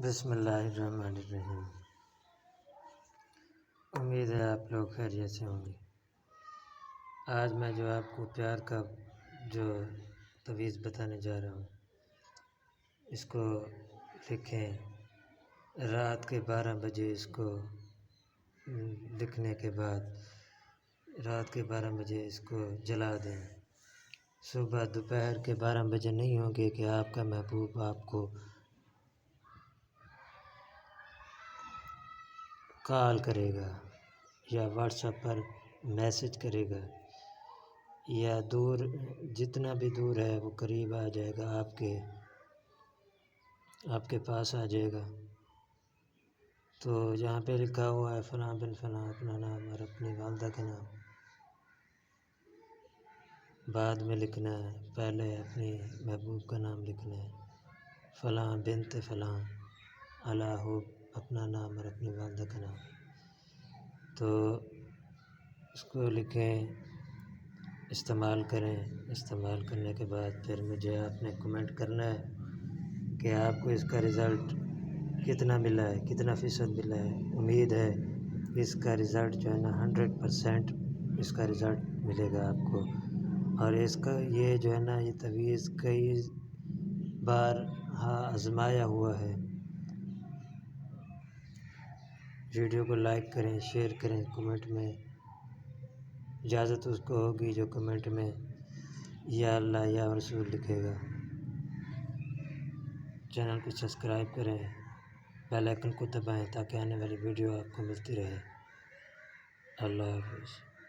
بسم اللہ الرحمن الرحیم۔ امید ہے آپ لوگ خیریت سے ہوں گے۔ آج میں جو آپ کو پیار کا جو تویز بتانے جا رہا ہوں، اس کو لکھیں رات کے 12 بجے، اس کو لکھنے کے بعد رات کے 12 بجے اس کو جلا دیں۔ صبح دوپہر کے 12 بجے نہیں ہوں گے کہ آپ کا محبوب آپ کو کال کرے گا یا واٹس ایپ پر میسج کرے گا، یا دور جتنا بھی دور ہے وہ قریب آ جائے گا، آپ کے پاس آ جائے گا۔ تو یہاں پہ لکھا ہوا ہے فلاں بن فلاں، اپنا نام اور اپنی والدہ کا نام بعد میں لکھنا ہے، پہلے اپنی محبوب کا نام لکھنا ہے، فلاں بنت فلاں ہو اپنا نام اور اپنی والدہ کا نام۔ تو اس کو لکھیں، استعمال کریں، استعمال کرنے کے بعد پھر مجھے آپ نے کمنٹ کرنا ہے کہ آپ کو اس کا رزلٹ کتنا ملا ہے، کتنا فیصد ملا ہے۔ امید ہے اس کا رزلٹ جو ہے نا 100% اس کا رزلٹ ملے گا آپ کو۔ اور اس کا یہ جو ہے نا یہ تویز کئی بار آزمایا ہوا ہے۔ ویڈیو کو لائک کریں، شیئر کریں، کمنٹ میں اجازت اس کو ہوگی جو کمنٹ میں یا اللہ یا رسول لکھے گا۔ چینل کو سبسکرائب کریں، بیل آئیکن کو دبائیں تاکہ آنے والی ویڈیو آپ کو ملتی رہے۔ اللہ حافظ۔